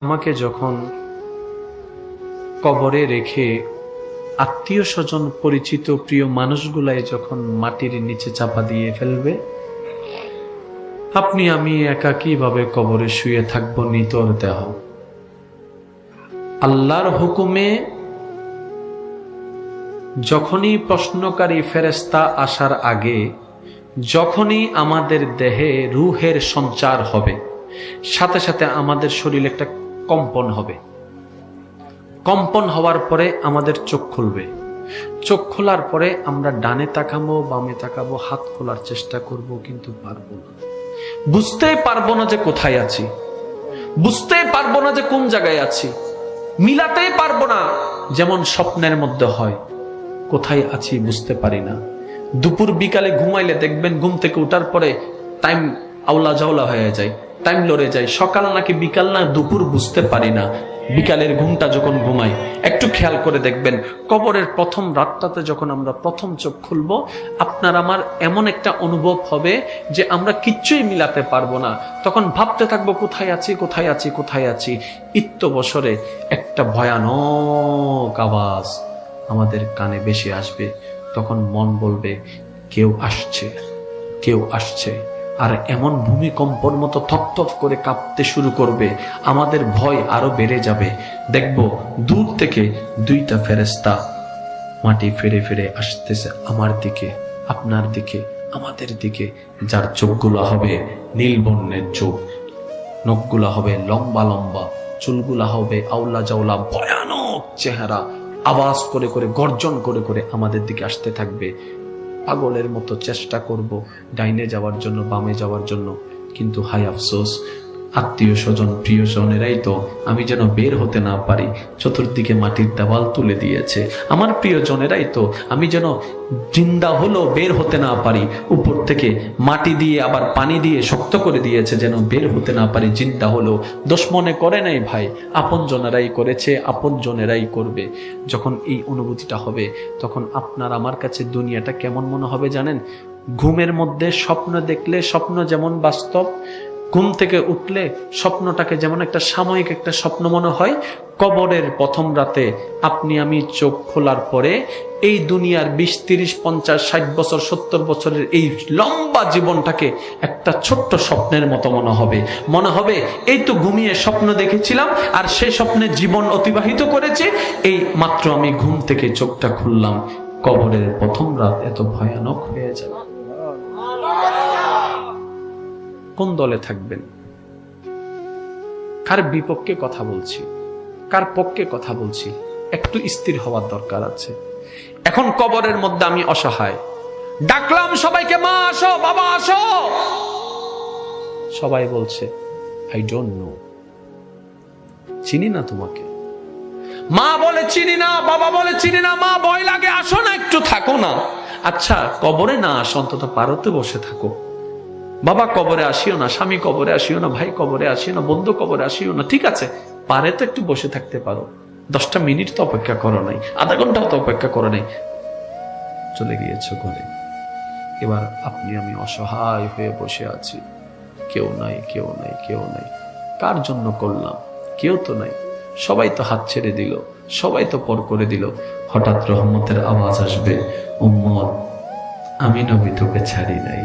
আমাকে যখন কবরে রেখে আত্মীয় স্বজন পরিচিত প্রিয় মানুষগুলাই যখন মাটির নিচে চাপা দিয়ে ফেলবে, আপনি আমি একাকীভাবে কবরে শুয়ে থাকবো নিতর দেহ। আল্লাহর হুকুমে যখনই প্রশ্নকারী ফেরেশতা আসার আগে, যখনই আমাদের দেহে রূহের সঞ্চার হবে, সাথে সাথে আমাদের শরীরে একটা কম্পন হবে। কম্পন হওয়ার পরে আমাদের চোখ খুলবে। চোখ খোলার পরে আমরা ডানে তাকাবো, বামে তাকাবো, হাত খোলার চেষ্টা করব, কিন্তু পারবো না। বুঝতেই পারবো না যে কোথায় আছি, বুঝতেই পারবো না যে কোন জায়গায় আছি, মিলাতেই পারবো না। যেমন স্বপ্নের মধ্যে হয়, কোথায় আছি বুঝতে পারি না। দুপুর বিকালে ঘুমাইলে দেখবেন ঘুম থেকে উঠার পরে টাইম আউলা জাউলা হয়ে যায়, টাইম লড়ে যায়। সকাল নাকি বিকাল না দুপুর বুঝতে পারি না। বিকালের ঘুমটা যখন ঘুমাই, একটু খেয়াল করে দেখবেন কবরের প্রথম রাতটাতে যখন আমরা প্রথম চোখ খুলবো, আপনার আমার এমন একটা অনুভব হবে যে আমরা কিচ্ছুই মিলাতে পারবো না। তখন ভাবতে থাকবো কোথায় আছি, কোথায় আছি, কোথায় আছি। বছরে একটা ভয়ানক আওয়াজ আমাদের কানে ভেসে আসবে। তখন মন বলবে কেউ আসছে, কেউ আসছে। আর এমন ভূমিকম্পর মতো থপথপ করে কাঁপতে শুরু করবে, আমাদের ভয় আরো বেড়ে যাবে। দেখব দূর থেকে দুইটা ফেরেশতা মাটি ফিরে ফিরে আসতেছে আমার দিকে, আপনার দিকে, আমাদের দিকে। যার চোখগুলো হবে নীল বর্ণের চোখ, নখগুলা হবে লম্বা লম্বা, চুলগুলা হবে আউলা জাউলা, ভয়ানক চেহারা। আওয়াজ করে করে, গর্জন করে করে আমাদের দিকে আসতে থাকবে। পাগলের মতো চেষ্টা করব ডাইনে যাওয়ার জন্য, বামে যাওয়ার জন্য, কিন্তু হায় আফসোস, আত্মীয় স্বজন প্রিয়জনেরাই তো আমি যেন বের হতে না পারি চতুর্দিকে মাটির দেওয়াল তুলে দিয়েছে। আমার প্রিয়জনেরাই তো আমি যেন জিন্দা হলো বের হতে না পারি, উপর থেকে মাটি দিয়ে আবার পানি দিয়ে শক্ত করে দিয়েছে যেন বের হতে না পারি। জিন্দা হলো, দোষ মনে করে নাই ভাই, আপন জনেরাই করেছে, আপন জনেরাই করবে। যখন এই অনুভূতিটা হবে, তখন আপনার আমার কাছে দুনিয়াটা কেমন মনে হবে জানেন? ঘুমের মধ্যে স্বপ্ন দেখলে স্বপ্ন যেমন বাস্তব, ঘুম থেকে উঠলে স্বপ্নটাকে যেমন একটা সাময়িক একটা স্বপ্ন মনে হয়, কবরের প্রথম রাতে আপনি আমি চোখ খোলার পরে এই দুনিয়ার 20, 30, 50, 60 বছর, 70 বছরের এই লম্বা জীবনটাকে একটা ছোট্ট স্বপ্নের মতো মনে হবে। মনে হবে এই তো ঘুমিয়ে স্বপ্ন দেখেছিলাম আর সেই স্বপ্নে জীবন অতিবাহিত করেছে, এই মাত্র আমি ঘুম থেকে চোখটা খুললাম। কবরের প্রথম রাত এত ভয়ানক হয়ে যাবে। কোন দলে থাকবেন? কার বিপক্ষে কথা বলছি, কার পক্ষে কথা বলছি, একটু স্থির হওয়ার দরকার আছে। এখন কবরের মধ্যে আমি অসহায়, ডাকলাম সবাইকে, মা আসো, বাবা আসো, সবাই বলছে আই ডোন্ট নো, চিনি না তোমাকে। মা বলে চিনি না, বাবা বলে চিনি না, মা ভয় লাগে, আসো না, একটু থাকো না। আচ্ছা কবরে না আসো, অন্তত পারতে বসে থাকো। বাবা কবরে আসিও না, স্বামী কবরে আসিও না, ভাই কবরে আসিও না, বন্ধু কবরে আসিও না, ঠিক আছে পারে তো একটু বসে থাকতে পারো, 10টা মিনিট তো অপেক্ষা করো নাই, আধা ঘন্টাও তো অপেক্ষা করো নাই, চলে গিয়েছো ঘরে। এবার আপনি আমি অসহায় হয়ে বসে আছি, কেউ নাই, কেউ নাই, কেউ নাই। কার জন্য করলাম? কেউ তো নাই, সবাই তো হাত ছেড়ে দিল, সবাই তো পর করে দিল। হঠাৎ রহমতের আওয়াজ আসবে, উম্মত আমি নবী তোকে ছাড়ি নাই।